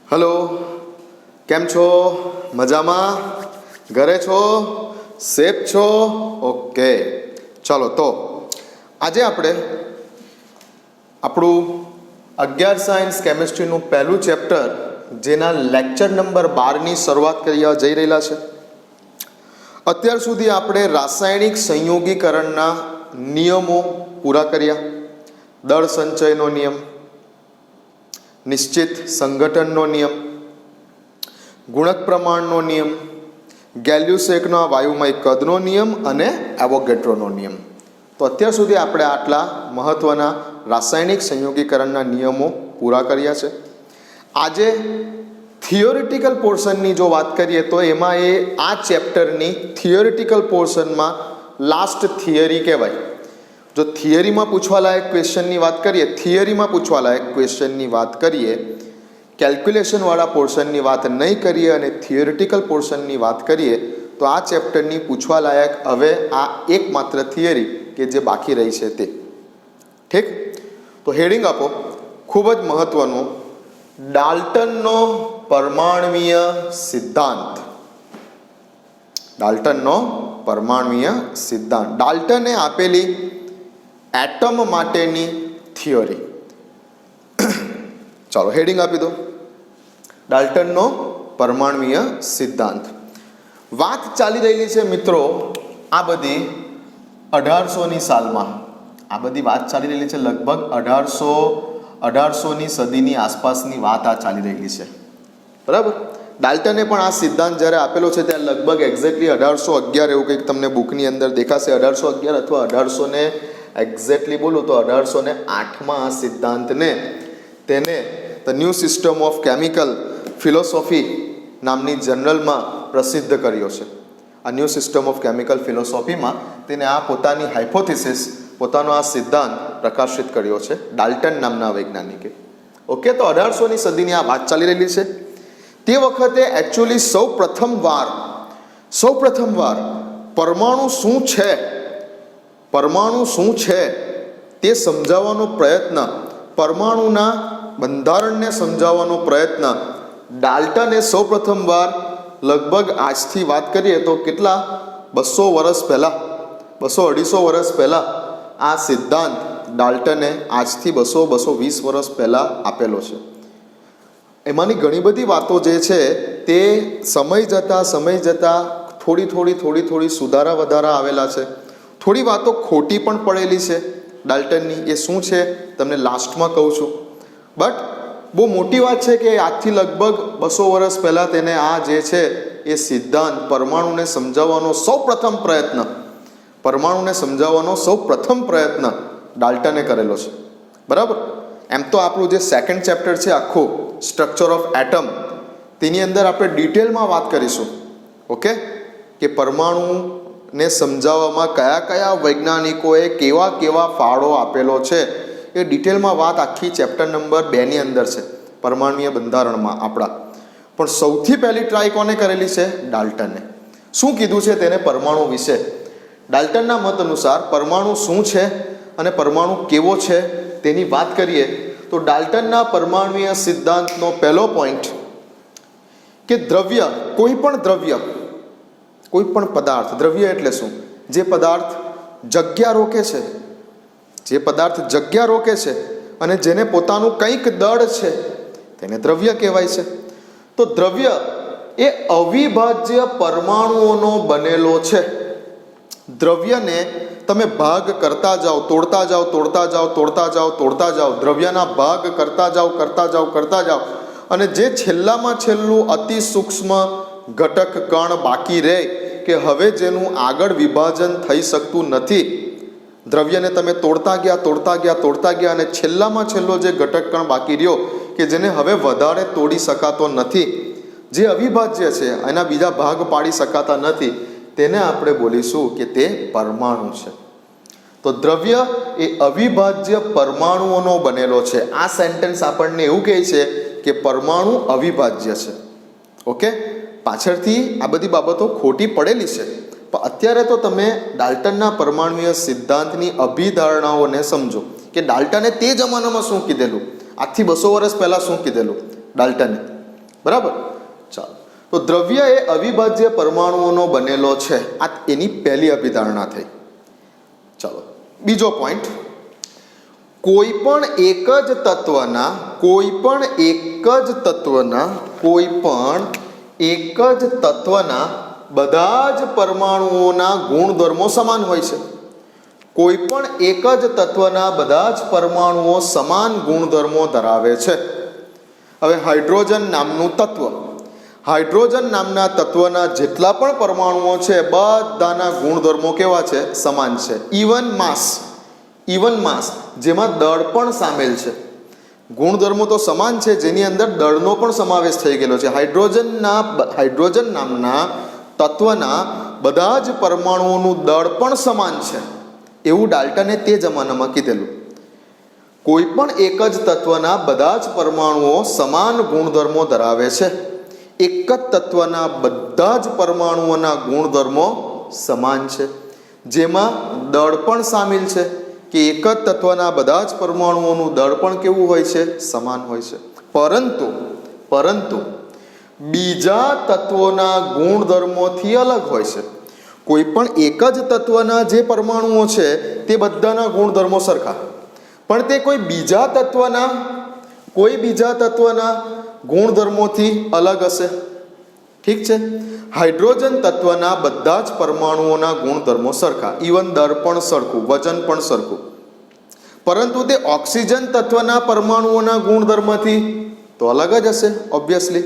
Hello, કેમ છો? મજામાં? ઘરે છો? સેફ છો? ઓકે, ચાલો તો આજે આપણે આપણું 11 સાયન્સ કેમિસ્ટ્રીનું પહેલું ચેપ્ટર જેના લેક્ચર નંબર 12ની શરૂઆત કરવા જઈ રહેલા છે. અત્યાર સુધી આપણે રાસાયણિક સંયોગીકરણના નિયમો પૂરા કર્યા. દળ સંચયનો નિયમ, નિશ્ચિત સંગઠનનો નિયમ, ગુણક પ્રમાણનો નિયમ, ગેલ્યુસેકના વાયુમય કદનો નિયમ અને એવોગેડ્રોનો નિયમ. તો અત્યાર સુધી આપણે આટલા મહત્ત્વના રાસાયણિક સંયોગીકરણના નિયમો પૂરા કર્યા છે. આજે થિયોરિટિકલ પોર્શનની જો વાત કરીએ તો એમાં આ ચેપ્ટરની થિયોરિટિકલ પોર્શનમાં લાસ્ટ થિયરી કહેવાય. જો થિયરીમાં પૂછવાલાયક ક્વેશ્ચનની વાત કરીએ, કેલ્ક્યુલેશનવાળા પોર્શનની વાત નહીં કરીએ અને થિયોરિટિકલ પોર્શનની વાત કરીએ તો આ ચેપ્ટરની પૂછવાલાયક હવે આ એકમાત્ર થિયરી કે જે બાકી રહી છે તે. ઠીક, તો હેડિંગ આપો, ખૂબ જ મહત્વનું, ડાલ્ટનનો પરમાણ્વીય સિદ્ધાંત. ડાલ્ટનનો પરમાણ્વીય સિદ્ધાંત, ડાલ્ટને આપેલી એટમ માટેની થિયરી. ચાલો હેડિંગ આપી દો, ડાલ્ટનનો પરમાણ્વીય સિદ્ધાંત. વાત ચાલી રહેલી છે મિત્રો આ બધી 1800ની સાલમાં. આ બધી વાત ચાલી રહેલી છે લગભગ 1800ની સદીની આસપાસની વાત આ ચાલી રહેલી છે, બરાબર. ડાલ્ટને પણ આ સિદ્ધાંત જ્યારે આપેલો છે ત્યારે લગભગ એક્ઝેક્ટલી 1811 એવું કંઈક તમને બુકની અંદર દેખાશે. 1811 અથવા 1800 ને એક્ઝેક્ટલી બોલું તો 1808માં આ સિદ્ધાંતને તેને the new system of chemical philosophy નામની જર્નલમાં પ્રસિદ્ધ કર્યો છે. આ ન્યૂ સિસ્ટમ ઓફ કેમિકલ ફિલોસોફીમાં તેને આ પોતાની હાઇપોથિસિસ, પોતાનો આ સિદ્ધાંત પ્રકાશિત કર્યો છે ડાલ્ટન નામના વૈજ્ઞાનિકે. ઓકે, તો 1800ની સદીની આ વાત ચાલી રહેલી છે. તે વખતે એકચ્યુઅલી સૌ પ્રથમવાર પરમાણુ શું છે તે સમજાવવાનો પ્રયત્ન, પરમાણુના બંધારણને સમજાવવાનો પ્રયત્ન ડાલ્ટને સૌ પ્રથમવાર લગભગ આજથી વાત કરીએ તો કેટલા 200 વર્ષ પહેલાં, 200-250 વર્ષ પહેલાં આ સિદ્ધાંત ડાલ્ટને આજથી 200-220 વર્ષ પહેલાં આપેલો છે. એમાંની ઘણી બધી વાતો જે છે તે સમય જતાં થોડી સુધારા વધારા આવેલા છે. થોડી વાતો ખોટી પણ પડેલી છે ડાલ્ટનની. એ શું છે તમને લાસ્ટમાં કહું છું. બટ બહુ મોટી વાત છે કે આજથી લગભગ 200 વર્ષ પહેલાં તેને આ જે છે એ સિદ્ધાંત પરમાણુને સમજાવવાનો સૌ પ્રથમ પ્રયત્ન ડાલ્ટને કરેલો છે, બરાબર. એમ તો આપણું જે સેકન્ડ ચેપ્ટર છે આખું સ્ટ્રક્ચર ઓફ એટમ, તેની અંદર આપણે ડિટેલમાં વાત કરીશું. ઓકે, કે પરમાણુને સમજાવવામાં કયા વૈજ્ઞાનિકોએ કેવા ફાળો આપેલો છે એ ડિટેલમાં વાત આખી ચેપ્ટર નંબર 2ની અંદર છે, પરમાણ્વીય બંધારણમાં આપણા. પણ સૌથી પહેલી ટ્રાય કોને કરેલી છે? ડાલ્ટને. શું કીધું છે તેને પરમાણુ વિશે? ડાલ્ટનના મત અનુસાર પરમાણુ શું છે અને પરમાણુ કેવો છે તેની વાત કરીએ તો ડાલ્ટનના પરમાણ્વીય સિદ્ધાંતનો પહેલો પોઈન્ટ કે કોઈ પણ પદાર્થ, દ્રવ્ય એટલે શું? જે પદાર્થ જગ્યા રોકે છે અને જેને પોતાનું કંઈક દળ છે તેને દ્રવ્ય કહેવાય છે. તો દ્રવ્ય એ અવિભાજ્ય પરમાણુઓનો બનેલો છે. દ્રવ્યને તમે ભાગ કરતા જાઓ, તોડતા જાઓ, દ્રવ્યના ભાગ કરતા જાઓ અને જે છેલ્લામાં છેલ્લું અતિ સૂક્ષ્મ ઘટક કણ બાકી રહે કે હવે જેનું આગળ વિભાજન થઈ શકતું નથી, દ્રવ્યને તમે તોડતા ગયા અને છેલ્લામાં છેલ્લો જે ઘટક કણ બાકી રહ્યો કે જેને હવે વધારે તોડી શકાતો નથી, જે અવિભાજ્ય છે, એના બીજા ભાગ પાડી શકાતા નથી, તેને આપણે બોલીશું કે તે પરમાણુ છે. તો દ્રવ્ય એ અવિભાજ્ય પરમાણુઓનો બનેલો છે. આ સેન્ટેન્સ આપણને એવું કહે છે કે પરમાણુ અવિભાજ્ય છે. ઓકે, પાછળથી આ બધી બાબતો ખોટી પડેલી છે, પણ અત્યારે તો તમે ડાલ્ટનના પરમાણ્વીય સિદ્ધાંતની અભિધારણાઓને સમજો કે ડાલ્ટને તે જમાનામાં શું કીધેલું, આજથી 200 વર્ષ પહેલાં શું કીધેલું ડાલ્ટને. બરાબર. ચાલો, તો દ્રવ્ય એ અવિભાજ્ય પરમાણુઓનો બનેલો છે, આ એની પહેલી અભિધારણા થઈ. ચાલો, બીજો પોઈન્ટ, કોઈ પણ એક જ તત્વના બધા જ પરમાણુઓના ગુણધર્મો સમાન હોય છે. કોઈ પણ એક જ તત્વના બધા જ પરમાણુઓ સમાન ગુણધર્મો ધરાવે છે. હવે હાઇડ્રોજન નામના તત્વના જેટલા પણ પરમાણુઓ છે બધાના ગુણધર્મો કેવા છે? સમાન છે. ઇવન માસ જેમાં દળ પણ સામેલ છે. ગુણધર્મો તો સમાન છે, જેની અંદર દળનો પણ સમાવેશ થઈ ગયેલો છે. હાઇડ્રોજન નામના તત્વના બધા જ પરમાણુઓનું દળ પણ સમાન છે, એવું ડાલ્ટને તે જમાનામાં કીધેલું. કોઈ પણ એક જ તત્વના બધા જ પરમાણુઓ સમાન ગુણધર્મો ધરાવે છે. એક જ તત્વના બધા જ પરમાણુઓના ગુણધર્મો સમાન છે, જેમાં દળ પણ સામેલ છે, કે એક જ તત્વના બધા જ પરમાણુઓનું દળ પણ કેવું હોય છે? સમાન હોય છે. પરંતુ બીજા તત્વોના ગુણધર્મોથી અલગ હોય છે. કોઈ પણ એક જ તત્વના જે પરમાણુઓ છે તે બધાના ગુણધર્મો સરખા, પણ તે કોઈ બીજા તત્વના ગુણધર્મોથી અલગ હશે. ઠીક છે. હાઇડ્રોજન તત્વના બધા જ પરમાણુઓના ગુણધર્મો સરખા, ઇવન દળ પણ સરખું, વજન પણ સરખું. પરંતુ તે ઓક્સિજન તત્વના પરમાણુઓના ગુણધર્મથી તો અલગ જ હશે, ઓબ્વિયસલી.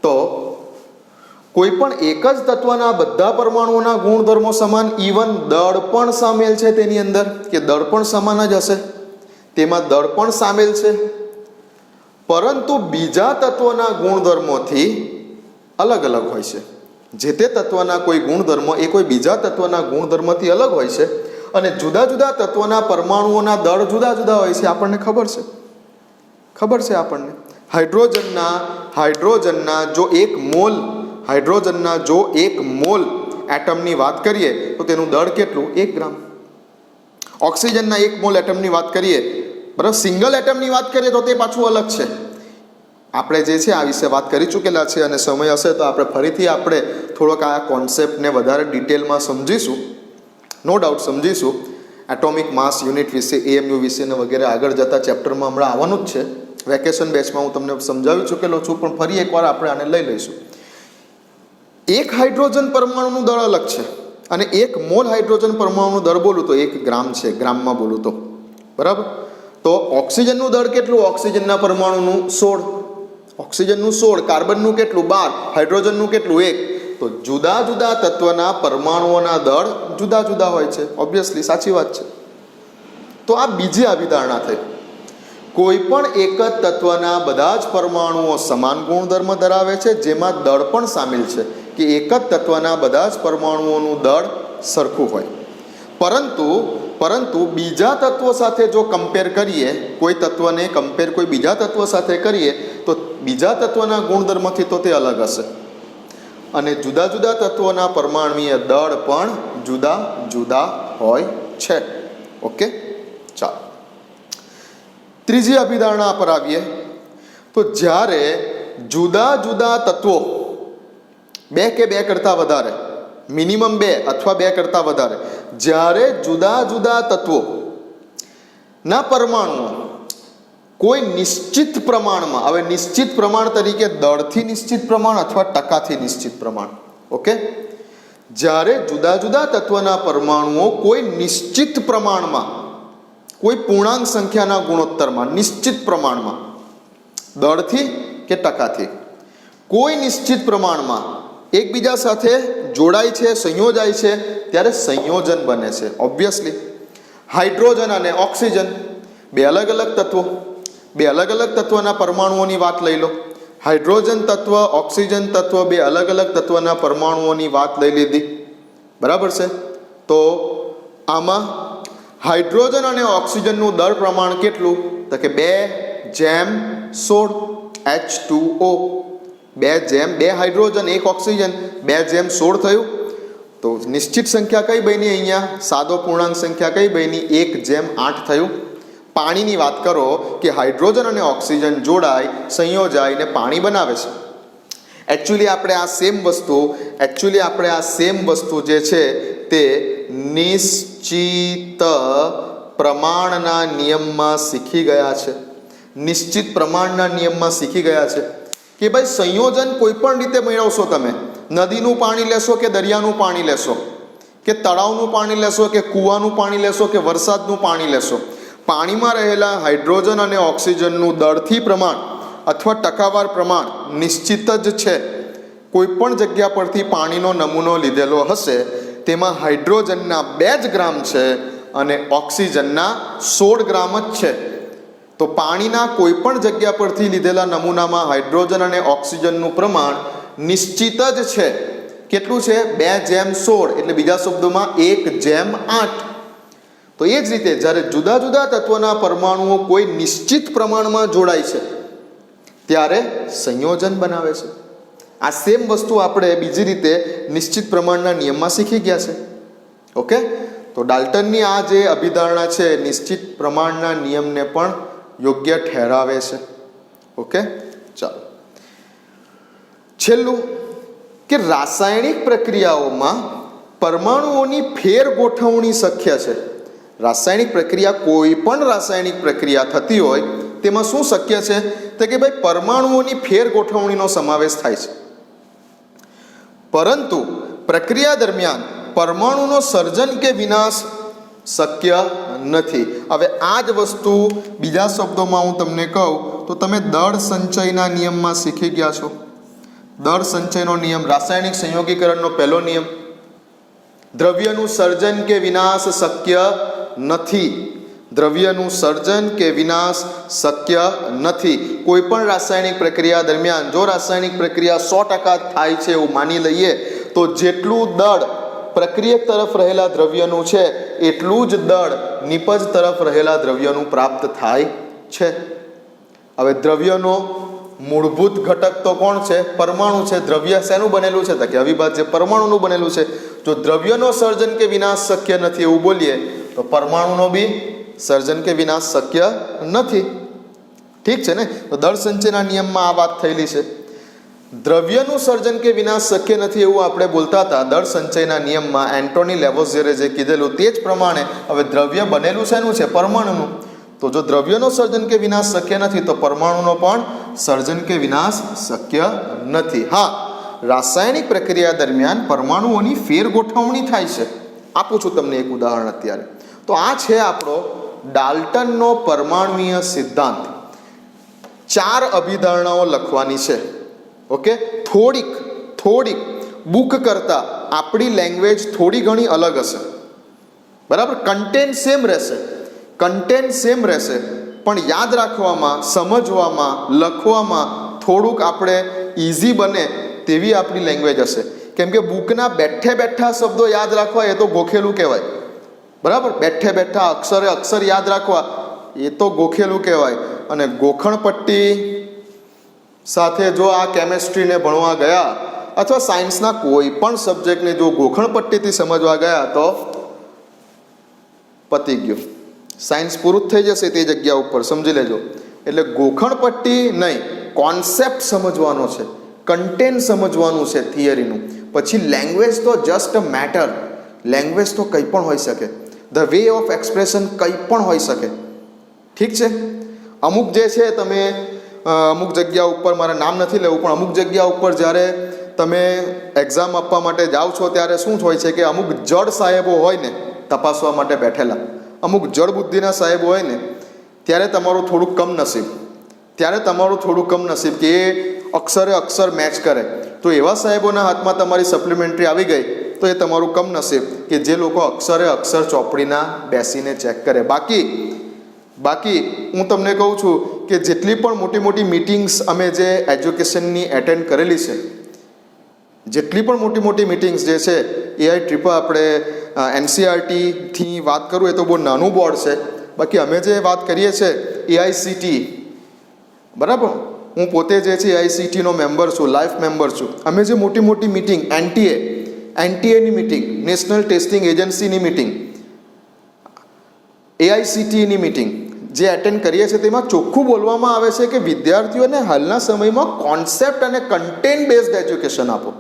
તો કોઈ પણ એક જ તત્વના બધા પરમાણુઓના ગુણધર્મો સમાન, ઇવન દળ પણ સામેલ છે તેની અંદર, કે દળ પણ સમાન જ હશે, તેમાં દળ પણ સામેલ છે. પરંતુ બીજા તત્વોના ગુણધર્મોથી અલગ હોય છે. જે તે તત્વના કોઈ ગુણધર્મ એ કોઈ બીજા તત્વના ગુણધર્મથી અલગ હોય છે, અને જુદા જુદા તત્વોના પરમાણુઓના દળ જુદા જુદા હોય છે. આપણને ખબર છે આપણને. હાઇડ્રોજનના જો એક મોલ એટમની વાત કરીએ તો તેનું દળ કેટલું? 1 ગ્રામ. ઓક્સિજનના 1 મોલ એટમની વાત કરીએ, બરાબર, સિંગલ એટમની વાત કરીએ તો તે પાછું અલગ છે. આપણે જે છે આ વિશે વાત કરી ચૂકેલા છે, અને સમય હશે તો આપણે ફરીથી થોડોક આ કોન્સેપ્ટને વધારે ડિટેલમાં સમજીશું. નો ડાઉટ સમજીશું. એટોમિક માસ યુનિટ વિશે, AMU વિશે ને વગેરે આગળ જતા ચેપ્ટરમાં હમણાં આવવાનું જ છે. વેકેશન બેચમાં હું તમને સમજાવી ચૂકેલો છું, પણ ફરી એકવાર આપણે આને લઈ લઈશું. એક હાઇડ્રોજન પરમાણુનું દળ અલગ છે, અને 1 મોલ હાઇડ્રોજન પરમાણુનું દળ બોલું તો 1 ગ્રામ છે, ગ્રામમાં બોલું તો, બરાબર. તો ઓક્સિજનનું દળ કેટલું? ઓક્સિજનના પરમાણુનું 16, કાર્બનનું કેટલું? 12, હાઇડ્રોજનનું કેટલું? 1. તો જુદા જુદા તત્વના પરમાણુઓના દળ જુદા જુદા હોય છે, ઓબ્વિયસલી, સાચી વાત છે. તો આ બીજી અભિધારણા થઈ. કોઈ પણ એક જ તત્વના બધા જ પરમાણુઓ સમાન ગુણધર્મ ધરાવે છે, જેમાં દળ પણ સામેલ છે, કે એક જ તત્વના બધા જ પરમાણુઓનું દળ સરખું હોય. પરંતુ બીજા તત્વો સાથે જો કમ્પેર કરીએ, કોઈ તત્વને કમ્પેર કોઈ બીજા તત્વ સાથે કરીએ તો બીજા તત્વના ગુણધર્મથી તો તે અલગ હશે, અને જુદા જુદા તત્વોના પરમાણુય દળ પણ જુદા જુદા હોય છે. ઓકે, ચાલો ત્રીજી અભિધારણા પર આવીએ. તો જ્યારે જુદા જુદા તત્વો, 2 કે 2 કરતાં વધારે, મિનિમમ 2 અથવા 2 કરતાં વધારે, જ્યારે જુદા જુદા તત્વોના પરમાણુઓ કોઈ નિશ્ચિત પ્રમાણમાં, હવે નિશ્ચિત પ્રમાણ તરીકે દળથી નિશ્ચિત પ્રમાણ અથવા ટકાથી નિશ્ચિત પ્રમાણ, ઓકે, જ્યારે જુદા જુદા તત્વના પરમાણુઓ કોઈ નિશ્ચિત પ્રમાણમાં, કોઈ પૂર્ણાંક સંખ્યાના ગુણોત્તરમાં, નિશ્ચિત પ્રમાણમાં, દળથી કે ટકાથી કોઈ નિશ્ચિત પ્રમાણમાં એકબીજા સાથે જોડાય છે, સંયોજાય છે, ત્યારે સંયોજન બને છે. ઓબ્વિયસલી હાઇડ્રોજન અને ઓક્સિજન 2 અલગ અલગ તત્વો, 2 અલગ અલગ તત્વના પરમાણુઓની વાત લઈ લો. હાઇડ્રોજન તત્વ, ઓક્સિજન તત્વ, 2 અલગ અલગ તત્વના પરમાણુઓની વાત લઈ લીધી, બરાબર છે. તો આમાં હાઇડ્રોજન અને ઓક્સિજનનું દળ પ્રમાણ કેટલું? તો કે 2:16 H2O. 2 હાઇડ્રોજન 1 ઓક્સિજન, 2:16 થયું. તો નિશ્ચિત સંખ્યા કઈ બની અહીંયા? સાદો પૂર્ણાંક સંખ્યા કઈ બની? 1:8 થયું. પાણીની વાત કરો કે હાઇડ્રોજન અને ઓક્સિજન જોડાય, સંયોજાય ને પાણી બનાવે છે, એકચ્યુઅલી આપણે આ સેમ વસ્તુ જે છે તે નિશ્ચિત પ્રમાણના નિયમમાં શીખી ગયા છે. નિશ્ચિત પ્રમાણના નિયમમાં શીખી ગયા છે કે ભાઈ સંયોજન કોઈ પણ રીતે મેળવશો તમે. નદીનું પાણી લેશો કે દરિયાનું પાણી લેશો કે તળાવનું પાણી લેશો કે કૂવાનું પાણી લેશો કે વરસાદનું પાણી લેશો, પાણીમાં રહેલા હાઇડ્રોજન અને ઓક્સિજનનું દળથી પ્રમાણ અથવા ટકાવાર પ્રમાણ નિશ્ચિત જ છે. કોઈ પણ જગ્યા પરથી પાણીનો નમૂનો લીધેલો હશે તેમાં હાઇડ્રોજનના 2 જ ગ્રામ છે અને ઓક્સિજનના 16 ગ્રામ જ છે. તો પાણીના કોઈ પણ જગ્યા પરથી લીધેલા નમૂનામાં હાઇડ્રોજન અને ઓક્સિજનનું પ્રમાણ નિશ્ચિત જ છે. કેટલું છે? 2:16, એટલે બીજા શબ્દોમાં 1:8. તો એ જ રીતે જ્યારે જુદા જુદા તત્વના પરમાણુઓ કોઈ નિશ્ચિત પ્રમાણમાં જોડાય છે ત્યારે સંયોજન બનાવે છે. આ સેમ વસ્તુ આપણે બીજી રીતે નિશ્ચિત પ્રમાણના નિયમમાં શીખી ગયા છે. ઓકે, તો ડાલ્ટનની આ જે અભિધારણા છે નિશ્ચિત પ્રમાણના નિયમને પણ યોગ્ય ઠેરાવે છે. ઓકે, ચાલો છેલ્લું કે રાસાયણિક પ્રક્રિયાઓમાં પરમાણુઓની ફેર ગોઠવણી શક્ય છે. રાસાયણિક પ્રક્રિયા, કોઈ પણ રાસાયણિક પ્રક્રિયા થતી હોય તેમાં શું શક્ય છે? તો કે ભાઈ પરમાણુઓની ફેર ગોઠવણીનો સમાવેશ થાય છે, પરંતુ પ્રક્રિયા દરમિયાન પરમાણુનો સર્જન કે વિનાશ શક્ય નથી. હવે આ જ વસ્તુ બીજા શબ્દોમાં હું તમને કહું તો તમે દળ સંચયના નિયમમાં શીખી ગયા છો. દળ સંચયનો નિયમ, રાસાયણિક સંયોગીકરણનો પહેલો નિયમ, દ્રવ્યનું સર્જન કે વિનાશ શક્ય નથી. દ્રવ્યનું સર્જન કે વિનાશ શક્ય નથી. કોઈ પણ રાસાયણિક પ્રક્રિયા દરમિયાન જો રાસાયણિક પ્રક્રિયા 100% થાય છે એવું માની લઈએ તો જેટલું દળ પ્રક્રિયક તરફ રહેલા દ્રવ્યનું છે એટલું જ દળ નિપજ તરફ રહેલા દ્રવ્યનું પ્રાપ્ત થાય છે. હવે દ્રવ્યનો મૂળભૂત ઘટક તો કોણ છે? પરમાણુ છે. દ્રવ્ય શેનું બનેલું છે? તો કે અવિભાજ્ય પરમાણુનું બનેલું છે. જો દ્રવ્યનો સર્જન કે વિનાશ શક્ય નથી એવું બોલીએ તો પરમાણુનો બી સર્જન કે વિનાશ શક્ય નથી. ઠીક છે ને? તો દળ સંચયના નિયમમાં આ વાત થયેલી છે. દ્રવ્યનું સર્જન કે વિનાશ શક્ય નથી એવું આપણે બોલતા હતા. દળ સંચયના નિયમમાં એન્ટોની લેવોઝિયરે જે કીધેલું તે જ પ્રમાણે હવે દ્રવ્ય બનેલું શેનું છે? પરમાણુનું. તો જો દ્રવ્યનો સર્જન કે વિનાશ શક્ય નથી તો પરમાણુનો પણ સર્જન કે વિનાશ શક્ય નથી. હા, રાસાયણિક પ્રક્રિયા દરમિયાન પરમાણુઓની ફેર ગોઠવણી થાય છે. આપું છું તમને એક ઉદાહરણ અત્યારે. તો આ છે આપણો ડાલ્ટનનો પરમાણુય સિદ્ધાંત. 4 અભિધારણાઓ લખવાની છે. ઓકે, થોડીક બુક કરતાં આપણી લેંગ્વેજ થોડી ઘણી અલગ હશે. બરાબર? કન્ટેન્ટ સેમ રહેશે પણ યાદ રાખવામાં, સમજવામાં, લખવામાં થોડુંક આપણે ઇઝી બને તેવી આપણી લેંગ્વેજ હશે. કેમ કે બુકના બેઠા શબ્દો યાદ રાખવા એ તો ગોખેલું કહેવાય. બરાબર? બેઠા અક્ષર યાદ રાખવા એ તો ગોખેલું કહેવાય. અને ગોખણપટ્ટી સાથે જો આ કેમેસ્ટ્રીને ભણવા ગયા અથવા સાયન્સના કોઈ પણ સબ્જેક્ટને જો ગોખણપટ્ટીથી સમજવા ગયા તો પતી ગયું. સાયન્સ પૂરું જ થઈ જશે તે જગ્યા ઉપર, સમજી લેજો. એટલે ગોખણપટ્ટી નહીં, કોન્સેપ્ટ સમજવાનો છે, કન્ટેન્ટ સમજવાનું છે થિયરીનું. પછી લેંગ્વેજ તો જસ્ટ અ મેટર. લેંગ્વેજ તો કંઈ પણ હોઈ શકે. ધ વે ઓફ એક્સપ્રેશન કંઈ પણ હોઈ શકે. ઠીક છે? અમુક જે છે તમે અમુક જગ્યા ઉપર, મારે નામ નથી લેવું, પણ અમુક જગ્યા ઉપર જ્યારે તમે એક્ઝામ આપવા માટે જાઓ છો ત્યારે શું હોય છે કે અમુક જડ સાહેબો હોય ને તપાસવા માટે બેઠેલા, અમુક જડ બુદ્ધિના સાહેબો હોય ને ત્યારે તમારું થોડુંક કમનસીબ કે એ અક્ષર મેચ કરે. તો એવા સાહેબોના હાથમાં તમારી સપ્લિમેન્ટરી આવી ગઈ તો એ તમારું કમનસીબ કે જે લોકો અક્ષર ચોપડીના બેસીને ચેક કરે. બાકી હું તમને કહું છું કે જેટલી પણ મોટી મિટિંગ્સ અમે જે એજ્યુકેશનની એટેન્ડ કરેલી છે, જેટલી પણ મોટી મિટિંગ્સ જે છે એઆઈ ટ્રીપલ આપણે એનસીઆરટીથી વાત કરું એ તો બહુ નાનું બોર્ડ છે. બાકી અમે જે વાત કરીએ છીએ એઆઈસીટી, બરાબર, હું પોતે જે છે એઆઈસીટીનો મેમ્બર છું, લાઈફ મેમ્બર છું. અમે જે મોટી મિટિંગ, એનટીએની મિટિંગ, નેશનલ ટેસ્ટિંગ એજન્સીની મિટિંગ, એઆઈસીટીની મિટિંગ, જે એટેન્ડ કરીએ છીએ તેમાં ચોખ્ખું બોલવામાં આવે છે કે વિદ્યાર્થીઓને હાલના સમયમાં કોન્સેપ્ટ અને કન્ટેન્ટ બેઝડ એજ્યુકેશન આપો.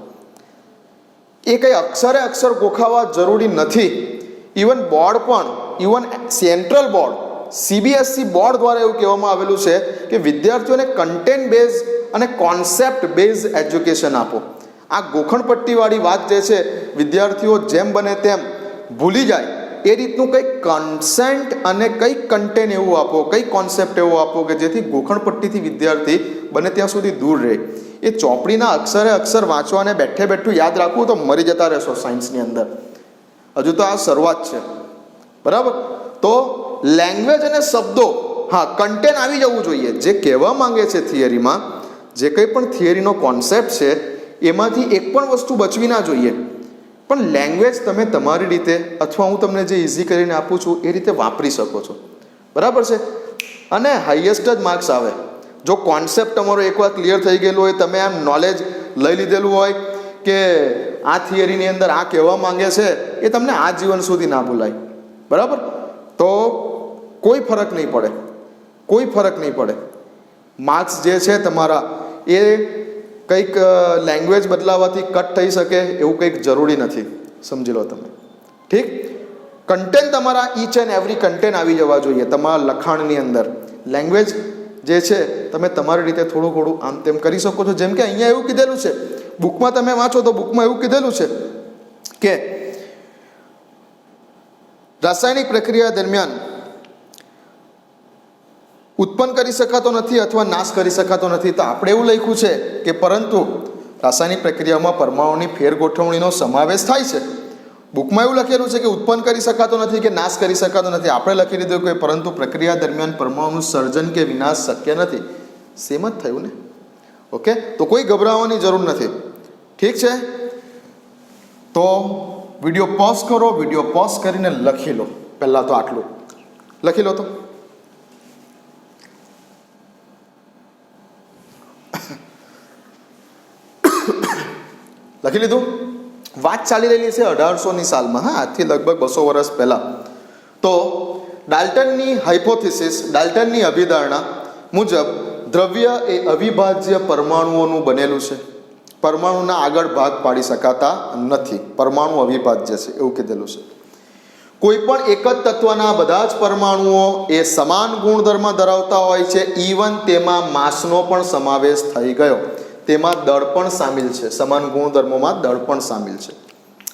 એ કંઈ અક્ષરે અક્ષર ગોખાવા જરૂરી નથી. ઇવન બોર્ડ પણ, even central board CBSE board દ્વારા એવું કહેવામાં આવેલું છે કે વિદ્યાર્થીઓને કન્ટેન્ટ બેઝ અને કોન્સેપ્ટ બેઝ એજ્યુકેશન આપો. આ ગોખણપટ્ટીવાળી વાત જે છે, વિદ્યાર્થીઓ જેમ બને તેમ ભૂલી જાય એ રીતનું કંઈક કન્સેન્ટ અને કંઈક કન્ટેન્ટ એવું આપો, કંઈક કોન્સેપ્ટ એવો આપો કે જેથી ગોખણપટ્ટીથી વિદ્યાર્થી બને ત્યાં સુધી દૂર રહે. એ ચોપડીના અક્ષરે અક્ષર વાંચવાને બેઠે બેઠું યાદ રાખવું તો મરી જતા રહેશો સાયન્સની અંદર. હજુ તો આ શરૂઆત છે, બરાબર. તો લેંગ્વેજ અને શબ્દો, હા, કન્ટેન્ટ આવી જવું જોઈએ. જે કહેવા માંગે છે થિયરીમાં, જે કંઈ પણ થિયરીનો કોન્સેપ્ટ છે એમાંથી એક પણ વસ્તુ બચવી ના જોઈએ. પણ લેંગ્વેજ તમે તમારી રીતે અથવા હું તમને જે ઇઝી કરીને આપું છું એ રીતે વાપરી શકો છો, બરાબર છે. અને હાઈએસ્ટ જ માર્ક્સ આવે જો કોન્સેપ્ટ તમારો એકવાર ક્લિયર થઈ ગયેલો હોય, તમે આમ નોલેજ લઈ લીધેલું હોય કે આ થિયરીની અંદર આ કહેવા માંગે છે, એ તમને આ જીવન સુધી ના ભૂલાય, બરાબર. તો કોઈ ફરક નહીં પડે, કોઈ ફરક નહીં પડે. માર્ક્સ જે છે તમારા એ કંઈક લેંગ્વેજ બદલાવાથી કટ થઈ શકે એવું કંઈક જરૂરી નથી, સમજી લો તમે, ઠીક. કન્ટેન્ટ તમારા ઈચ એન્ડ એવરી કન્ટેન્ટ આવી જવા જોઈએ તમારા લખાણની અંદર. લેંગ્વેજ જે છે તમે તમારી રીતે થોડું થોડું આમ તેમ કરી શકો છો. જેમ કે અહીંયા એવું કીધેલું છે, બુકમાં તમે વાંચો તો બુકમાં એવું કીધેલું છે કે રાસાયણિક પ્રક્રિયા દરમિયાન ઉત્પન્ન કરી શકાતો નથી અથવા નાશ કરી શકાતો નથી. તો આપણે એવું લખ્યું છે કે પરંતુ રાસાયણિક પ્રક્રિયામાં પરમાણુની ફેરગોઠવણીનો સમાવેશ થાય છે. બુકમાં એવું લખેલું છે કે ઉત્પન્ન કરી શકાતો નથી કે નાશ કરી શકાતો નથી. આપણે લખી દીધું કે પરંતુ પ્રક્રિયા દરમિયાન પરમાણુનું સર્જન કે વિનાશ શક્ય નથી. સેમ જ થયું ને, ઓકે. તો કોઈ ગભરાવાની જરૂર નથી, ઠીક છે. તો વિડીયો પોઝ કરો, વિડીયો પોઝ કરીને લખી લો. પહેલાં તો આટલું લખી લો. તો લખી લીધું? વાત ચાલી રહેલી છે 1800ની સાલમાં, હા, આજથી લગભગ 200 વર્ષ પહેલાં. તો ડાલ્ટનની હાઇપોથિસિસ, ડાલ્ટનની અભિધારણા મુજબ દ્રવ્ય એ અવિભાજ્ય પરમાણુઓનું બનેલું છે. પરમાણુના આગળ ભાગ પાડી શકાતા નથી. પરમાણુ અવિભાજ્ય છે એવું કીધેલું છે. કોઈ પણ એક જ તત્વના બધા જ પરમાણુઓ એ સમાન ગુણધર્મ ધરાવતા હોય છે. ઇવન તેમાં માસનો પણ સમાવેશ થઈ ગયો. તેમાં દળ પણ સામેલ છે. સમાન ગુણધર્મોમાં દળ પણ સામેલ છે.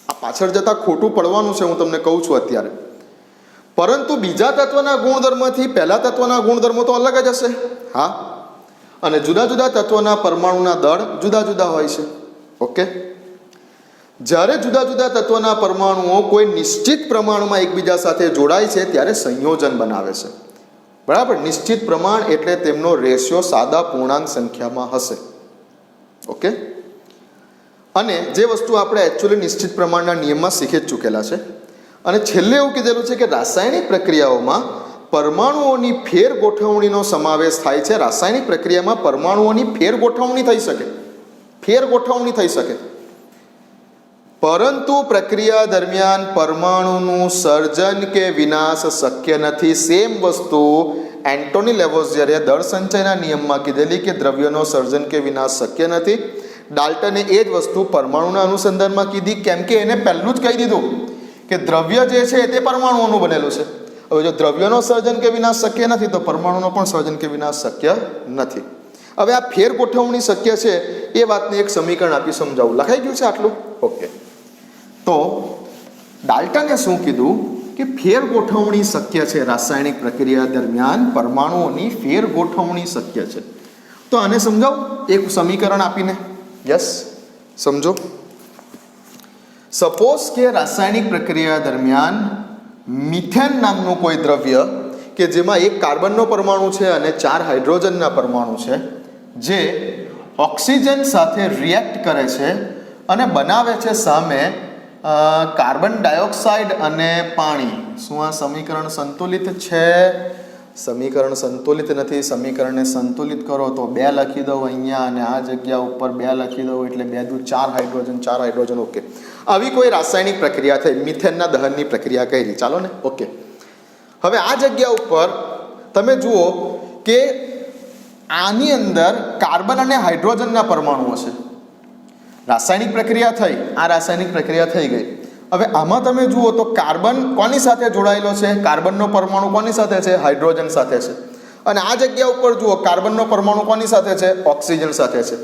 આ પાછળ જતાં ખોટું પડવાનું છે, હું તમને કહું છું અત્યારે. પરંતુ બીજા તત્વના ગુણધર્મથી પહેલા તત્વના ગુણધર્મો તો અલગ જ હશે, હા. અને જુદા જુદા તત્વના પરમાણુના દળ જુદા જુદા હોય છે, ઓકે. જ્યારે જુદા જુદા તત્વના પરમાણુઓ કોઈ નિશ્ચિત પ્રમાણમાં એકબીજા સાથે જોડાય છે ત્યારે સંયોજન બનાવે છે, બરાબર. નિશ્ચિત પ્રમાણ એટલે તેમનો રેશિયો સાદા પૂર્ણાંક સંખ્યામાં હશે, ઓકે. અને જે વસ્તુ આપણે એકચ્યુઅલી નિશ્ચિત પ્રમાણના નિયમમાં શીખી જ ચૂકેલા છે. અને છેલ્લે એવું કીધેલું છે કે રાસાયણિક પ્રક્રિયાઓમાં પરમાણુઓની ફેરગોઠવણીનો સમાવેશ થાય છે. રાસાયણિક પ્રક્રિયામાં પરમાણુઓની ફેરગોઠવણી થઈ શકે, ફેરગોઠવણી થઈ શકે. પરંતુ પ્રક્રિયા દરમિયાન પરમાણુનું સર્જન કે વિનાશ શક્ય નથી. સેમ વસ્તુ એન્ટોની લેવોઝિયરે દળ સંચયના નિયમમાં કીધેલી કે દ્રવ્યનો સર્જન કે વિનાશ શક્ય નથી. ડાલ્ટને એ જ વસ્તુ પરમાણુના અનુસંધાનમાં કીધી, કેમ કે એને પહેલું જ કહી દીધું કે દ્રવ્ય જે છે તે પરમાણુઓનું બનેલું છે. હવે જો દ્રવ્યનો સર્જન કે વિનાશ શક્ય નથી તો પરમાણુનો પણ સર્જન કે વિનાશ શક્ય નથી. હવે આ ફેર ગોઠવણી શક્ય છે એ વાતને એક સમીકરણ આપી સમજાવું. લખાઈ ગયું છે આટલું, ઓકે. તો ડાલ્ટને શું કીધું કે ફેર ગોઠવણી શક્ય છે. રાસાયણિક પ્રક્રિયા દરમિયાન પરમાણુઓની ફેર ગોઠવણી શક્ય છે. તો આને સમજાવું એક સમીકરણ આપીને. યસ, સમજો. સપોઝ કે રાસાયણિક પ્રક્રિયા દરમિયાન મિથેન નામનું કોઈ દ્રવ્ય કે જેમાં એક કાર્બનનો પરમાણુ છે અને 4 હાઇડ્રોજનના પરમાણુ છે, જે ઓક્સિજન સાથે રિએક્ટ કરે છે અને બનાવે છે સામે કાર્બન ડાયોક્સાઇડ અને પાણી. શું આ સમીકરણ સંતુલિત છે? સમીકરણ સંતુલિત નથી. સમીકરણને સંતુલિત કરો તો 2 લખી દઉં અહીંયા અને આ જગ્યા ઉપર 2 લખી દઉં એટલે 2 દુ 4 હાઇડ્રોજન, 4 હાઇડ્રોજન, ઓકે. આવી કોઈ રાસાયણિક પ્રક્રિયા થઈ, મિથેનના દહનની પ્રક્રિયા કરી, ચાલો ને, ઓકે. હવે આ જગ્યા ઉપર તમે જુઓ કે આની અંદર કાર્બન અને હાઇડ્રોજનના પરમાણુઓ છે. રાસાયણિક પ્રક્રિયા થઈ, આ રાસાયણિક પ્રક્રિયા થઈ ગઈ. હવે આમાં તમે જુઓ તો કાર્બન કોની સાથે જોડાયેલો છે? કાર્બનનો પરમાણુ કોની સાથે છે? હાઇડ્રોજન સાથે છે. અને આ જગ્યા ઉપર જુઓ કાર્બનનો પરમાણુ કોની સાથે છે? ઓક્સિજન સાથે છે.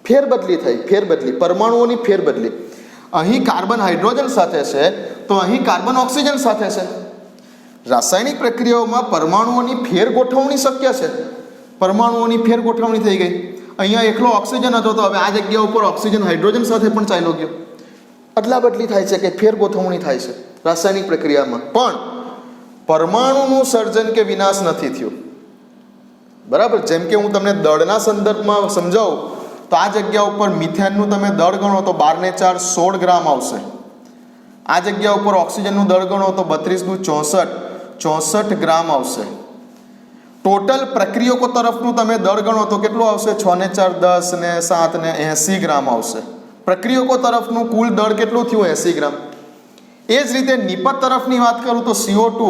ફેરબદલી થઈ, ફેરબદલી, પરમાણુઓની ફેરબદલી. અહીં કાર્બન હાઇડ્રોજન સાથે છે તો અહીં કાર્બન ઓક્સિજન સાથે છે. રાસાયણિક પ્રક્રિયાઓમાં પરમાણુઓની ફેરગોઠવણી શક્ય છે. પરમાણુઓની ફેરગોઠવણી થઈ ગઈ. અહીંયા એકલો ઓક્સિજન હતો તો હવે આ જગ્યા ઉપર ઓક્સિજન હાઇડ્રોજન સાથે પણ ચાલ્યો ગયો. અદલા બદલી થાય છે કે ફેરગોઠવણી થાય છે રાસાયણિક પ્રક્રિયામાં. પણ પરમાણુનું સર્જન કે વિનાશ નથી થયું. બરાબર. જેમ કે હું તમને દળના સંદર્ભમાં સમજાવું તો આ જગ્યા ઉપર મિથેનનું તમે દળ ગણો તો 12 ને 4 16 ગ્રામ આવશે. આ જગ્યા ઉપર ઓક્સિજનનું દળ ગણો તો 32 દુ 64 ગ્રામ આવશે. ટોટલ પ્રક્રિયકો તરફનું તમે દળ ગણો તો કેટલું આવશે? 6 ને 4 10 ને 7 ને 80 ગ્રામ આવશે. પ્રક્રિયકો તરફનું કુલ દળ કેટલું થયું? 80 ગ્રામ. એ જ રીતે નિપજ તરફની વાત કરું તો CO2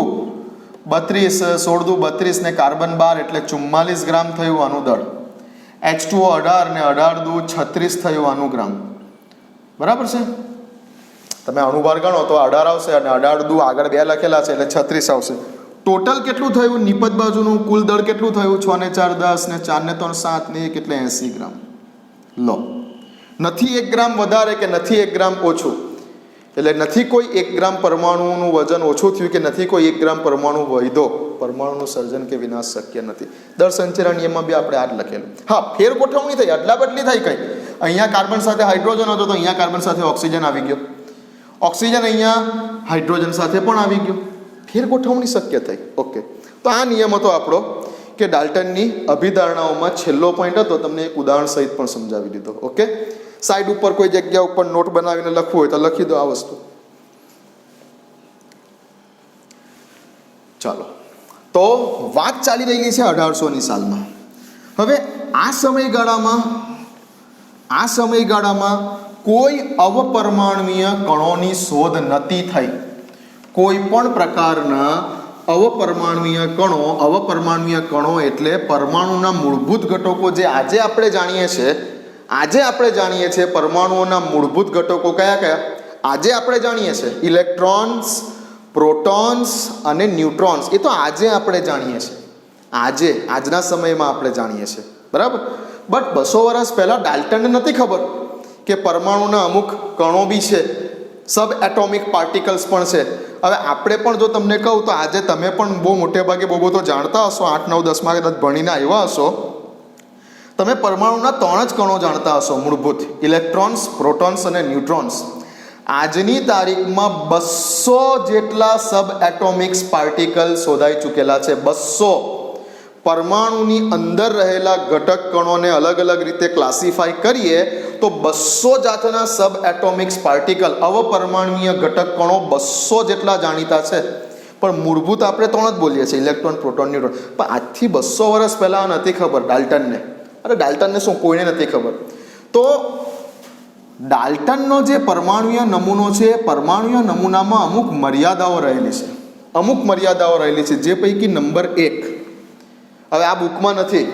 32 16 દુ 32 ને કાર્બન 12 એટલે 44 ગ્રામ થયું આનું દળ. H2O 18 ને 18 દુ 36 થયું આનું ગ્રામ. બરાબર છે. તમે અણુભાર ગણો તો 18 આવશે અને 18 દુ આગળ 2 લખેલા છે એટલે 36 આવશે. ટોટલ કેટલું થયું? નિપજ બાજુનું કુલ દળ કેટલું થયું? 6 ને 4 10 ને 4 ને 3 7 ને 1 એટલે 80 ગ્રામ. લો, નથી 1 ગ્રામ વધારે કે નથી 1 ગ્રામ ઓછું. એટલે નથી કોઈ 1 ગ્રામ પરમાણુનું વજન ઓછું થયું કે નથી કોઈ 1 ગ્રામ પરમાણુ વધ્યો. પરમાણુનું સર્જન કે વિનાશ શક્ય નથી. દળ સંચરણ નિયમમાં બી આપણે આ જ લખેલું. હા, ફેર ગોઠવણી થઈ, અદલા બદલી થઈ. કઈ અહીંયા કાર્બન સાથે હાઇડ્રોજન હતો તો અહીંયા કાર્બન સાથે ઓક્સિજન આવી ગયો. ઓક્સિજન અહીંયા હાઇડ્રોજન સાથે પણ આવી ગયો. ફેર ગોઠવણી શક્ય થઈ. ઓકે, તો આ નિયમ હતો આપણો કે ડાલ્ટનની અભિધારણાઓમાં છેલ્લો પોઈન્ટ હતો. તમને એક ઉદાહરણ સહિત પણ સમજાવી દીધો. ઓકે, સાઈડ ઉપર કોઈ જગ્યા ઉપર નોટ બનાવીને લખવું હોય તો લખી દો આ વસ્તુ. ચાલો, તો વાત ચાલી રહેલી છે 1800ની સાલમાં. હવે આ સમયગાળામાં કોઈ અવપરમાણુય કણોની શોધ નથી થઈ. કોઈ પણ પ્રકારના અવપરમાણુય કણો એટલે પરમાણુના મૂળભૂત ઘટકો જે આજે આપણે જાણીએ છીએ પરમાણુઓના મૂળભૂત ઘટકો કયા આજે આપણે જાણીએ છીએ? ઇલેક્ટ્રોન્સ, પ્રોટોન્સ અને ન્યુટ્રોન્સ. એ તો આજે આપણે જાણીએ છીએ. આજના સમયમાં આપણે જાણીએ છીએ. બરાબર. બટ 200 વર્ષ પહેલા ડાલ્ટનને નથી ખબર કે પરમાણુના અમુક કણો બી છે, સબ એટોમિક પાર્ટિકલ્સ પણ છે. હવે આપણે પણ જો તમને કહું તો આજે તમે પણ બહુ મોટે ભાગે બહુ તો જાણતા હશો. 8 9 10માં કદાચ ભણીને આવ્યા હશો. તમે પરમાણુના 3 જ કણો જાણતા હશો મૂળભૂત: ઇલેક્ટ્રોન્સ, પ્રોટોન્સ અને ન્યુટ્રોન્સ. આજની તારીખમાં 200 જેટલા સબ એટોમિક્સ પાર્ટિકલ શોધાઈ ચૂકેલા છે. 200. પરમાણુની અંદર રહેલા ઘટક કણોને અલગ અલગ રીતે ક્લાસિફાઈ કરીએ તો 200 જાતના સબ એટોમિક્સ પાર્ટિકલ, અવપરમાણુય ઘટક કણો 200 જેટલા જાણીતા છે. પણ મૂળભૂત આપણે 3 જ બોલીએ છીએ: ઇલેક્ટ્રોન, પ્રોટોન, ન્યુટ્રોન. પણ આજથી 200 વર્ષ પહેલાં નથી ખબર ડાલ્ટનને. ડાલ્ટનને શું કોઈને નથી ખબર. તો ડાલ્ટનનો જે પરમાણુય નમૂનો છે, પરમાણુય નમૂનામાં અમુક મર્યાદાઓ રહેલી છે, જે પૈકી નંબર 1. હવે આ બુકમાં નથી.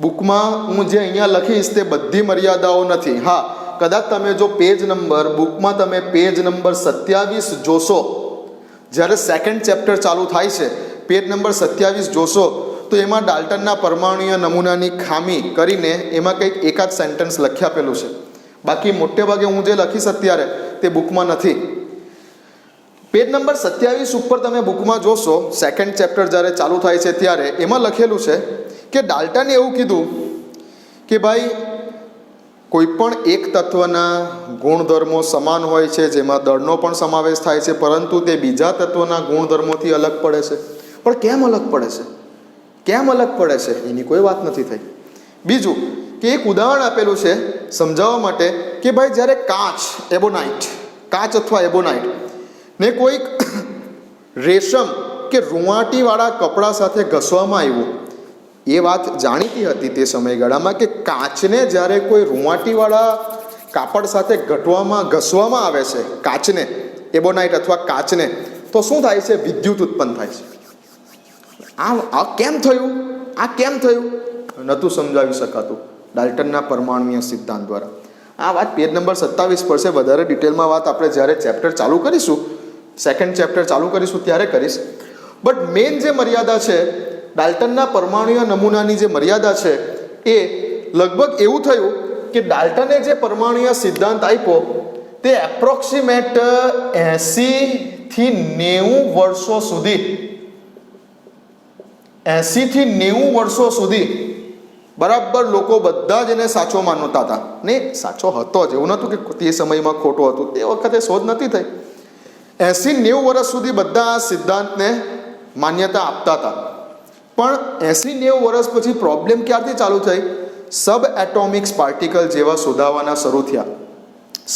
બુકમાં હું જે અહીંયા લખીશ તે બધી મર્યાદાઓ નથી. હા, કદાચ તમે જો બુકમાં તમે પેજ નંબર 27 જોશો, જ્યારે સેકન્ડ ચેપ્ટર ચાલુ થાય છે, પેજ નંબર 27 જોશો તો એમાં ડાલ્ટનના પરમાણુય નમૂનાની ખામી કરીને એમાં કંઈક એકાદ સેન્ટેન્સ લખી આપેલું છે. બાકી મોટે ભાગે હું જે લખીશ અત્યારે તે બુકમાં નથી. પેજ નંબર 27 ઉપર તમે બુકમાં જોશો, સેકન્ડ ચેપ્ટર જ્યારે ચાલુ થાય છે ત્યારે એમાં લખેલું છે કે ડાલ્ટને એવું કીધું કે ભાઈ કોઈ પણ એક તત્વના ગુણધર્મો સમાન હોય છે, જેમાં દળનો પણ સમાવેશ થાય છે, પરંતુ તે બીજા તત્વના ગુણધર્મોથી અલગ પડે છે. પણ કેમ અલગ પડે છે એની કોઈ વાત નથી થઈ. બીજું કે એક ઉદાહરણ આપેલું છે સમજાવવા માટે કે ભાઈ જ્યારે કાચ અથવા એબોનાઇટ ને કોઈક રેશમ કે રૂંવાટીવાળા કપડા સાથે ઘસવામાં આવ્યું. એ વાત જાણીતી હતી તે સમયગાળામાં કે કાચને જ્યારે કોઈ રૂંવાટીવાળા કાપડ સાથે ઘસવામાં આવે છે, કાચને, એબોનાઇટ અથવા કાચને, તો શું થાય છે? વિદ્યુત ઉત્પન્ન થાય છે. આ કેમ થયું, આ કેમ થયું, નહોતું સમજાવી શકાતું ડાલ્ટનના પરમાણુય સિદ્ધાંત દ્વારા. આ વાત પેજ નંબર 27 પર છે. વધારે ડિટેલમાં વાત આપણે જ્યારે ચેપ્ટર ચાલુ કરીશું, સેકન્ડ ચેપ્ટર ચાલુ કરીશું ત્યારે કરીશ. બટ મેઇન જે મર્યાદા છે ડાલ્ટનના પરમાણુય નમૂનાની જે મર્યાદા છે એ લગભગ એવું થયું કે ડાલ્ટને જે પરમાણુય સિદ્ધાંત આપ્યો તે એપ્રોક્સિમેટ 80 થી 90 વર્ષો સુધી 80 થી 90 વર્ષો સુધી બરાબર લોકો બધા જ એને સાચો માનતા હતા. ને સાચો હતો જ, એવું નહોતું કે તે સમયમાં ખોટું હતું, તે વખતે શોધ નથી થઈ. 80-90 વર્ષ સુધી બધા આ સિદ્ધાંતને માન્યતા આપતા હતા. પણ 80-90 વર્ષ પછી પ્રોબ્લેમ ક્યારથી ચાલુ થઈ? સબ એટોમિક્સ પાર્ટિકલ જેવા શોધાવાના શરૂ થયા.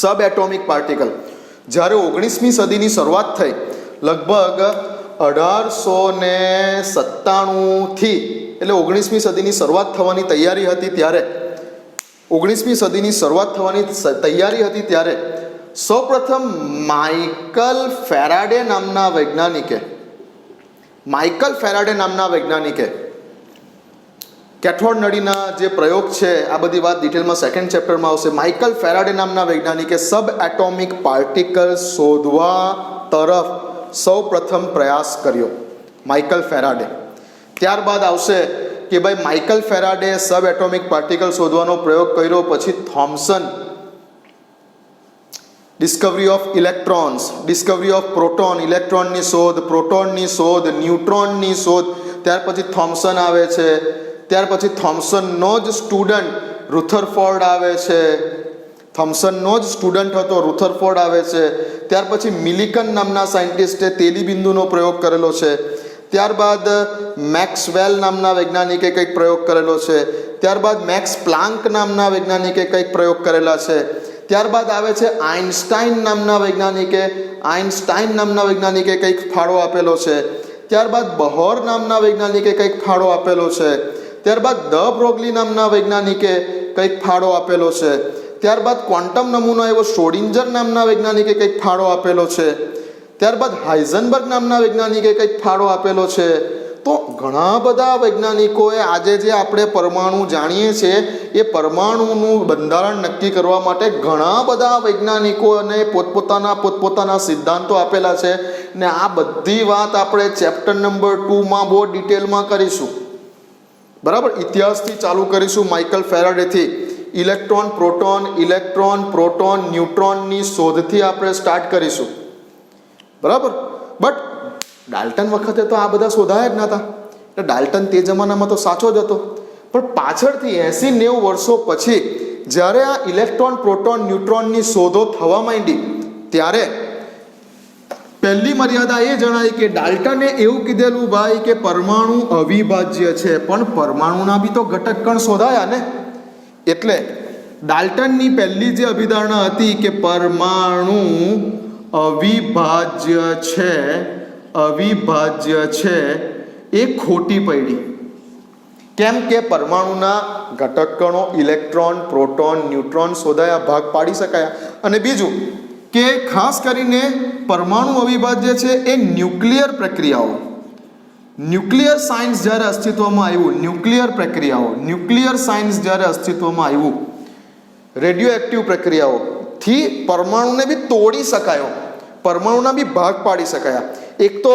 સબ એટોમિક પાર્ટિકલ જ્યારે 19મી સદીની શરૂઆત થઈ, લગભગ 1897 થી, એટલે 19મી સદીની શરૂઆત થવાની તૈયારી હતી ત્યારે 19મી સદીની શરૂઆત થવાની તૈયારી હતી ત્યારે સૌપ્રથમ માઇકલ ફેરાડે નામના વૈજ્ઞાનિકે કેથોડ નળીના જે પ્રયોગ છે, આ બધી વાત ડિટેલમાં સેકન્ડ ચેપ્ટરમાં આવશે. માઇકલ ફેરાડે નામના વૈજ્ઞાનિકે સબ એટોમિક પાર્ટિકલ શોધવા તરફ સૌ પ્રથમ પ્રયાસ કર્યો, માઇકલ ફેરાડે. ત્યારબાદ આવશે કે ભાઈ માઇકલ ફેરાડે સબ એટોમિક પાર્ટિકલ શોધવાનો પ્રયોગ કર્યો, પછી Thomson Discovery of electrons, Discovery of proton, ઇલેક્ટ્રોનની શોધ, પ્રોટોનની શોધ, ન્યુટ્રોનની શોધ. ત્યાર પછી થોમ્સન આવે છે. ત્યાર પછી થોમ્સનનો જ સ્ટુડન્ટ રુથરફોર્ડ આવે છે. થોમ્સનનો જ સ્ટુડન્ટ હતો રુથરફોર્ડ આવે છે. ત્યાર પછી મિલિકન નામના સાયન્ટિસ્ટે તેલીબિંદુનો પ્રયોગ કરેલો છે. ત્યારબાદ મેક્સવેલ નામના વૈજ્ઞાનિકે કંઈક પ્રયોગ કરેલો છે. ત્યારબાદ મેક્સ પ્લાન્ક નામના વૈજ્ઞાનિકે કંઈક પ્રયોગ કરેલા છે. ત્યારબાદ આવે છે આઇન્સ્ટાઈન નામના વૈજ્ઞાનિકે કંઈક ફાળો આપેલો છે. ત્યારબાદ બહોર નામના વૈજ્ઞાનિકે કંઈક ફાળો આપેલો છે. ત્યારબાદ દ બ્રોગલી નામના વૈજ્ઞાનિકે કંઈક ફાળો આપેલો છે. ત્યારબાદ ક્વોન્ટમ નમૂનો એવો શ્રોડિંજર નામના વૈજ્ઞાનિકે કંઈક ફાળો આપેલો છે. ત્યારબાદ હાઇઝનબર્ગ નામના વૈજ્ઞાનિકે કંઈક ફાળો આપેલો છે. તો ઘણા બધા વૈજ્ઞાનિકોએ આજે જે આપણે પરમાણુ જાણીએ છીએ એ પરમાણુનું બંધારણ નક્કી કરવા માટે ઘણા બધા વૈજ્ઞાનિકોને પોતપોતાના સિદ્ધાંતો આપેલા છે. ને આ બધી વાત આપણે ચેપ્ટર નંબર 2માં બહુ ડિટેલમાં કરીશું. બરાબર, ઇતિહાસથી ચાલુ કરીશું. માઇકલ ફેરાડેથી ઇલેક્ટ્રોન પ્રોટોન ન્યુટ્રોનની શોધથી આપણે સ્ટાર્ટ કરીશું. બરાબર, બટ ડાલ્ટન વખતે તો આ બધા શોધાયા જ નહોતા. એટલે ડાલ્ટન તે જમાનામાં તો સાચો જ હતો. પણ પાછળથી 80-90 વર્ષો પછી જ્યારે આ ઇલેક્ટ્રોન પ્રોટોન ન્યુટ્રોનની શોધો થવા માંડી ત્યારે પહેલી મર્યાદા એ જણાય કે ડાલ્ટને એવું કીધેલું ભાઈ કે પરમાણુ અવિભાજ્ય છે, પણ પરમાણુના બી તો ઘટક કણ શોધાયા ને. એટલે ડાલ્ટનની પહેલી જે અભિધારણા હતી કે પરમાણુ અવિભાજ્ય છે એ ખોટી પડી. કેમ કે પરમાણુના ઘટક કણો ઇલેક્ટ્રોન પ્રોટોન ન્યુટ્રોન શોધાયા, ભાગ પાડી શકાયા. અને બીજું કે ખાસ કરીને પરમાણુ અવિભાજ્ય છે એ ન્યુક્લિયર પ્રક્રિયાઓ, ન્યુક્લિયર સાયન્સ જ્યારે અસ્તિત્વમાં આવ્યું, ન્યુક્લિયર સાયન્સ જ્યારે અસ્તિત્વમાં આવ્યું, રેડિયો એક્ટિવ પ્રક્રિયાઓથી પરમાણુને બી તોડી શકાયો, પરમાણુના બી ભાગ પાડી શકાયા. એક તો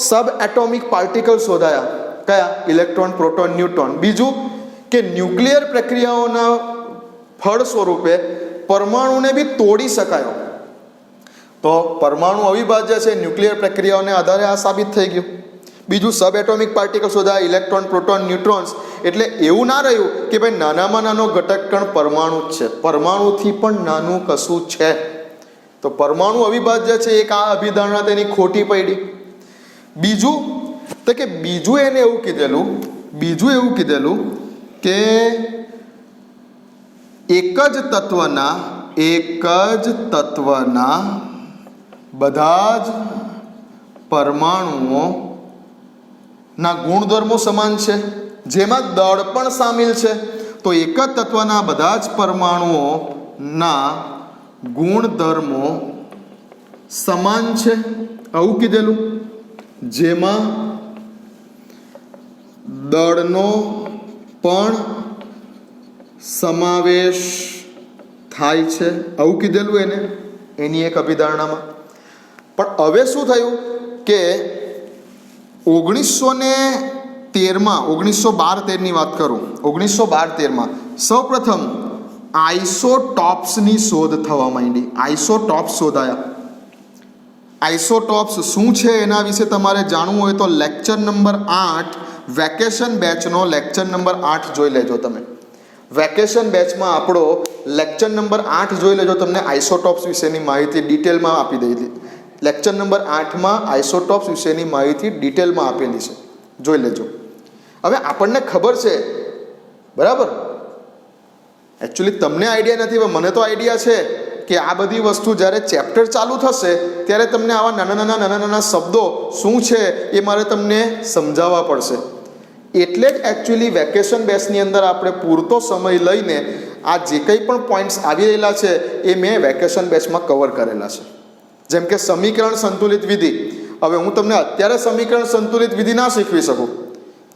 સબ એટોમિક પાર્ટિકલ શોધાયા, કયા? Electron proton neutron. બીજું કે ન્યુક્લિયર પ્રક્રિયાઓના ફળ સ્વરૂપે પરમાણુને બી તોડી શકાયો. તો પરમાણુ અવિભાજ્ય છે, ન્યુક્લિયર પ્રક્રિયાઓને આધારે આ સાબિત થઈ ગયું. બીજું સબ એટોમિક પાર્ટિકલ શોધાયા, ઇલેક્ટ્રોન પ્રોટોન ન્યુટ્રોન્સ. એટલે એવું ના રહ્યું કે ભાઈ નાનામાં નાનો ઘટક કણ પરમાણુ જ છે, પરમાણુથી પણ નાનું કશું છે. તો પરમાણુ અવિભાજ્ય છે, એક આ અભિધારણા તેની ખોટી પડી. બીજું એને એવું કીધેલું કે એક જ તત્વના બધા જ પરમાણુઓના ગુણધર્મો સમાન છે, જેમાં દળ પણ સામેલ છે. તો એક જ તત્વના બધા જ પરમાણુઓના ગુણધર્મો સમાન છે, આવું કીધેલું. જેમાં દળનો પણ સમાવેશ થાય છે, આવું કીધેલું એને એની એક અભિધારણામાં. પણ હવે શું થયું કે 1912-13ની વાત કરું, 1912-13માં સૌપ્રથમ આઇસોટોપ્સની શોધ થવા માંડી. આઇસોટોપ્સ શોધાયા. આઇસોટોપ્સ શું છે એના વિશે તમારે જાણવું હોય તો લેક્ચર નંબર 8 વેકેશન બેચનો લેક્ચર નંબર 8 જોઈ લેજો તમે. વેકેશન બેચમાં આપણો લેક્ચર નંબર 8 જોઈ લેજો, તમને આઇસોટોપ્સ વિશેની માહિતી ડિટેલમાં આપી દઈ. લેક્ચર નંબર 8માં આઇસોટોપ્સ વિશેની માહિતી ડિટેલમાં આપેલી છે, જોઈ લેજો. હવે આપણને ખબર છે, બરાબર, એકચ્યુઅલી તમને આઈડિયા નથી, પણ મને તો આઈડિયા છે કે આ બધી વસ્તુ જ્યારે ચેપ્ટર ચાલુ થશે ત્યારે તમને આવા નાના શબ્દો શું છે એ મારે તમને સમજાવવા પડશે. એટલે જ એકચ્યુઅલી વેકેશન બેચની અંદર આપણે પૂરતો સમય લઈને આ જે કંઈ પણ પોઈન્ટ્સ આવી રહેલા છે એ મેં વેકેશન બેચમાં કવર કરેલા છે. જેમ કે સમીકરણ સંતુલિત વિધિ. હવે હું તમને અત્યારે સમીકરણ સંતુલિત વિધિ ના શીખવી શકું,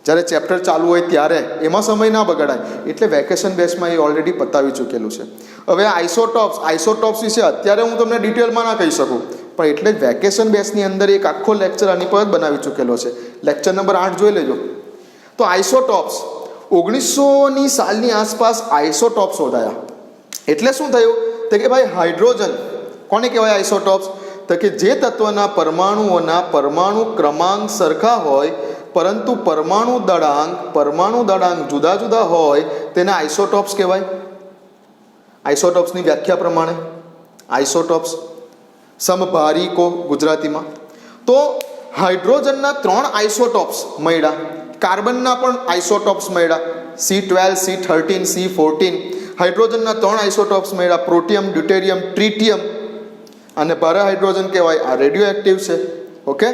જ્યારે ચેપ્ટર ચાલુ હોય ત્યારે એમાં સમય ના બગાડાય, એટલે વેકેશન બેચમાં એ ઓલરેડી પતાવી ચૂકેલું છે. હવે આઇસોટોપ્સ વિશે અત્યારે હું તમને ડિટેલમાં ના કહી શકું, પણ એટલે જ વેકેશન બેચની અંદર એક આખો લેક્ચર આની પર જ બનાવી ચૂકેલો છે. લેક્ચર નંબર 8 જોઈ લેજો. તો આઇસોટોપ્સ 1900ની સાલની આસપાસ આઇસોટોપ્સ શોધાયા. એટલે શું થયું તો કે ભાઈ હાઇડ્રોજન કોને કહેવાય આઇસોટોપ્સ? તો કે જે તત્વના પરમાણુઓના પરમાણુ ક્રમાંક સરખા હોય પરંતુ પરમાણુ દળાંક જુદા જુદા હોય તેને આઇસોટોપ્સ કહેવાય. આઇસોટોપ્સની વ્યાખ્યા પ્રમાણે આઇસોટોપ્સ સમભારિકો ગુજરાતીમાં. તો હાઇડ્રોજનના 3 આઇસોટોપ્સ મળ્યા, કાર્બનના પણ આઇસોટોપ્સ મળ્યા, C12 C13 C14. હાઇડ્રોજનના 3 આઇસોટોપ્સ મળ્યા, પ્રોટિયમ ડ્યુટેરિયમ ટ્રિટિયમ. અને ભારે હાઇડ્રોજન કહેવાય, આ રેડિયો એક્ટિવ છે. ઓકે,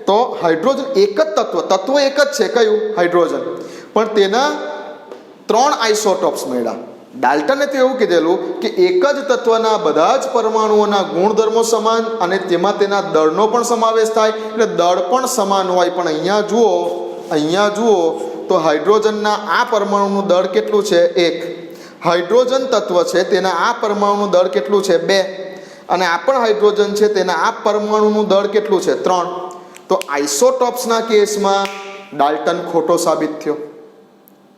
તો હાઇડ્રોજન એક જ તત્વ એક જ છે, કયું? હાઇડ્રોજન. પણ તેના 3 આઇસોટોપ્સ મળ્યા. ડાલ્ટને તો એવું કીધેલું કે એક જ તત્વના બધા જ પરમાણુઓના ગુણધર્મો સમાન અને તેમાં તેના દળનો પણ સમાવેશ થાય, એટલે દળ પણ સમાન હોય. પણ અહીંયા જુઓ તો હાઇડ્રોજનના આ પરમાણુનું દળ કેટલું છે? 1. હાઇડ્રોજન તત્વ છે તેના આ પરમાણુનું દળ કેટલું છે? 2. અને આ પણ હાઇડ્રોજન છે તેના આ પરમાણુનું દળ કેટલું છે? 3. તો આઇસોટોપ્સના કેસમાં ડાલ્ટન ખોટો સાબિત થયો.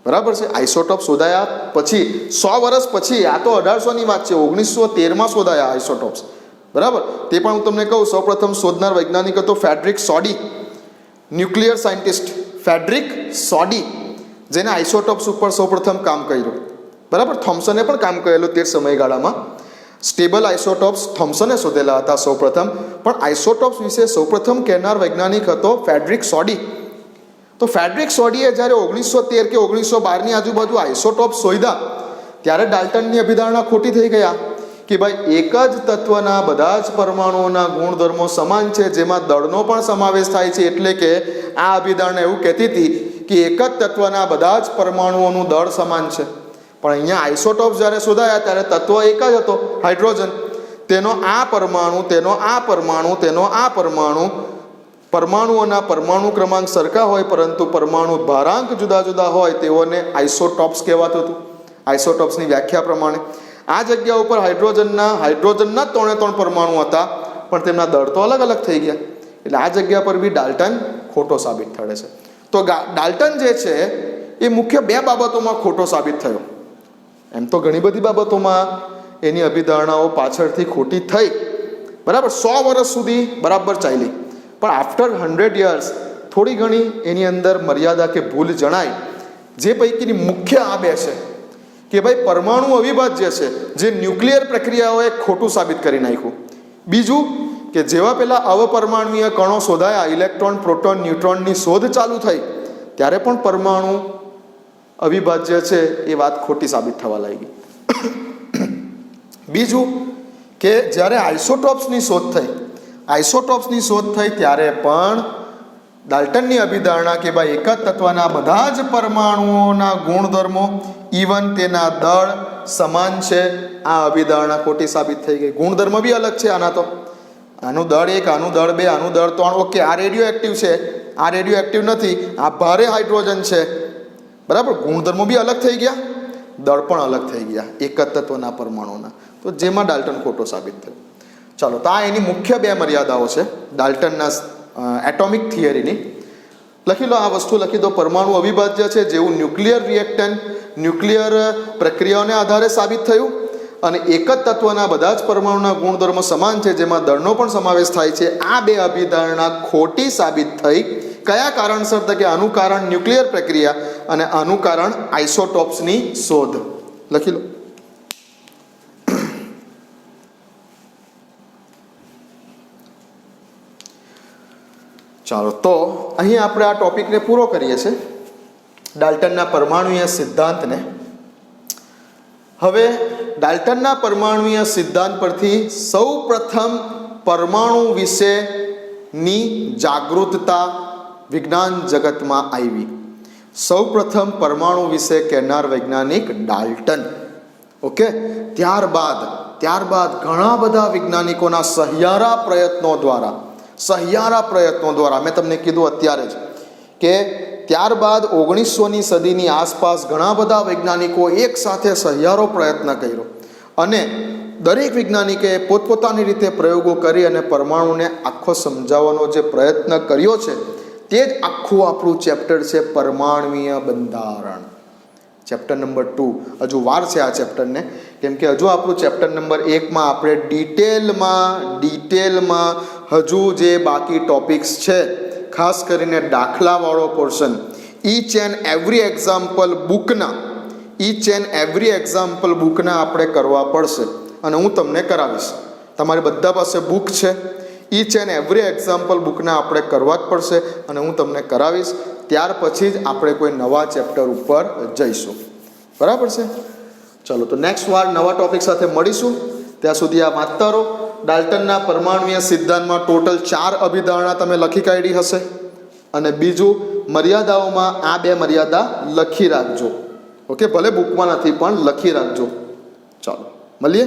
બરાબર છે. આઇસોટોપ શોધાયા પછી 100 વર્ષ પછી, આ તો 1800ની વાત છે, 1913માં શોધાયા આઇસોટોપ્સ. બરાબર. તે પણ હું તમને કહું, સૌપ્રથમ શોધનાર વૈજ્ઞાનિક હતો ફેડરિક સોડી, ન્યુક્લિયર સાયન્ટિસ્ટ ફેડરિક સોડી, જેને આઇસોટોપ્સ ઉપર સૌપ્રથમ કામ કર્યું. બરાબર. થોમ્સને પણ કામ કરેલું તે સમયગાળામાં. સ્ટેબલ આઇસોટોપ્સ થોમ્સને શોધેલા હતા સૌપ્રથમ, પણ આઇસોટોપ્સ વિશે સૌપ્રથમ કહેનાર વૈજ્ઞાનિક હતો ફેડરિક સોડી. તો ફેડરિક સોડીએ જ્યારે 1913 કે 1912ની આજુબાજુ આઇસોટોપ્સ શોધ્યા ત્યારે ડાલ્ટનની અભિધારણા ખોટી થઈ ગયા કે ભાઈ એક જ તત્વના બધા જ પરમાણુઓના ગુણધર્મો સમાન છે, જેમાં દળનો પણ સમાવેશ થાય છે. એટલે કે આ અભિધારણા એવું કહેતી હતી કે એક જ તત્વના બધા જ પરમાણુઓનું દળ સમાન છે. પણ અહીંયા આઇસોટોપ્સ જ્યારે શોધાયા ત્યારે તત્વ એક જ હતો, હાઇડ્રોજન. તેનો આ પરમાણુ, તેનો આ પરમાણુ, તેનો આ પરમાણુ, પરમાણુઓના પરમાણુ ક્રમાંક સરખા હોય પરંતુ પરમાણુ ભારાંક જુદા જુદા હોય તેઓને આઇસોટોપ્સ કહેવાતું હતું. આઇસોટોપ્સની વ્યાખ્યા પ્રમાણે આ જગ્યા ઉપર હાઇડ્રોજનના 3 પરમાણુ હતા, પણ તેમના દળ તો અલગ અલગ થઈ ગયા. એટલે આ જગ્યા પર બી ડાલ્ટન ખોટો સાબિત થયો છે. તો ડાલ્ટન જે છે એ મુખ્ય 2 બાબતોમાં ખોટો સાબિત થયો. એમ તો ઘણી બધી બાબતોમાં એની અભિધારણાઓ પાછળથી ખોટી થઈ. બરાબર. 100 વર્ષ સુધી બરાબર ચાલી, પણ આફ્ટર 100 યર્સ થોડી ઘણી એની અંદર મર્યાદા કે ભૂલ જણાય. જે પૈકીની મુખ્ય આ 2 છે કે ભાઈ પરમાણુ અવિભાજ્ય છે, જે ન્યુક્લિયર પ્રક્રિયાઓએ ખોટું સાબિત કરી નાખ્યું. બીજું કે જેવા પેલા અવપરમાણુય કણો શોધાયા, ઇલેક્ટ્રોન પ્રોટોન ન્યુટ્રોનની શોધ ચાલુ થઈ ત્યારે પણ પરમાણુ અવિભાજ્ય છે એ વાત ખોટી સાબિત થવા લાગી. બીજું કે જ્યારે આઇસોટોપ્સની શોધ થઈ ત્યારે પણ ડાલ્ટનની અભિધારણા કે ભાઈ એક જ તત્વના બધા જ પરમાણુઓના ગુણધર્મો ઇવન તેના દળ સમાન છે, આ અભિધારણા ખોટી સાબિત થઈ ગઈ. ગુણધર્મ બી અલગ છે આના તો. આનું દળ 1, આનું દળ 2, આનું દળ 3. ઓકે, આ રેડિયો એક્ટિવ છે, આ રેડિયો એક્ટિવ નથી, આ ભારે હાઇડ્રોજન છે, બરાબર. ગુણધર્મો બી અલગ થઈ ગયા, દળ પણ અલગ થઈ ગયા એક જ તત્વના પરમાણુના. તો જેમાં ડાલ્ટન ખોટો સાબિત થયો. ચાલો, તો આ એની મુખ્ય બે મર્યાદાઓ છે ડાલ્ટનના એટોમિક થિયરીની. લખી લો, આ વસ્તુ લખી દો. પરમાણુ અવિભાજ્ય છે જેવું ન્યુક્લિયર રિએક્ટન્ટ ન્યુક્લિયર પ્રક્રિયાઓને આધારે સાબિત થયું, અને એક જ તત્વના બધા જ પરમાણુના ગુણધર્મો સમાન છે જેમાં દળનો પણ સમાવેશ થાય છે. આ બે અભિધારણા ખોટી સાબિત થઈ. કયા કારણસર? તો કે આનું કારણ ન્યુક્લિયર પ્રક્રિયા અને આનું કારણ આઇસોટોપ્સની શોધ. લખી લો. ચાલો, તો અહીં આપણે આ ટોપિકને પૂરો કરીએ છીએ, ડાલ્ટનના પરમાણુય સિદ્ધાંતને. હવે ડાલ્ટનના પરમાણુય સિદ્ધાંત પરથી સૌ પ્રથમ પરમાણુ વિશેની જાગૃતતા વિજ્ઞાન જગતમાં આવી. સૌ પ્રથમ પરમાણુ વિશે કહેનાર વૈજ્ઞાનિક ડાલ્ટન. ઓકે. ત્યારબાદ ઘણા બધા વૈજ્ઞાનિકોના સહિયારા પ્રયત્નો દ્વારા મેં તમને કીધું અત્યારે જ કે ત્યારબાદ 1900ની સદીની આસપાસ ઘણા બધા વૈજ્ઞાનિકો એક સાથે સહિયારો પ્રયત્ન કર્યો, અને દરેક વૈજ્ઞાનિકે પોતપોતાની રીતે પ્રયોગો કરી અને પરમાણુને આખો સમજાવવાનો જે પ્રયત્ન કર્યો છે, તે જ આખું આપણું ચેપ્ટર છે પરમાણુય બંધારણ. Chapter number 2. હજુ વાર છે આ ચેપ્ટરને, કેમ કે હજુ આપણું ચેપ્ટર નંબર 1માં આપણે ડિટેલમાં હજુ જે બાકી ટોપિક્સ છે, ખાસ કરીને દાખલાવાળો portion, each and every example બુકના આપણે કરવા પડશે, અને હું તમને કરાવીશ. તમારી બધા પાસે બુક છે, ઈચ એન્ડ એવરી એક્ઝામ્પલ બુકના આપણે કરવા જ પડશે, અને હું તમને કરાવીશ. ત્યાર પછી જ આપણે કોઈ નવા ચેપ્ટર ઉપર જઈશું. બરાબર છે? ચલો, તો નેક્સ્ટ વાર નવા ટોપિક સાથે મળીશું. ત્યાં સુધી આ વાંચતા રહો. ડાલ્ટનના પરમાણુય સિદ્ધાંતમાં ટોટલ 4 અભિધારણા તમે લખી કાઢી હશે, અને બીજું મર્યાદાઓમાં આ 2 મર્યાદા લખી રાખજો. ઓકે, ભલે બુકમાં નથી પણ લખી રાખજો. ચાલો, મળીએ.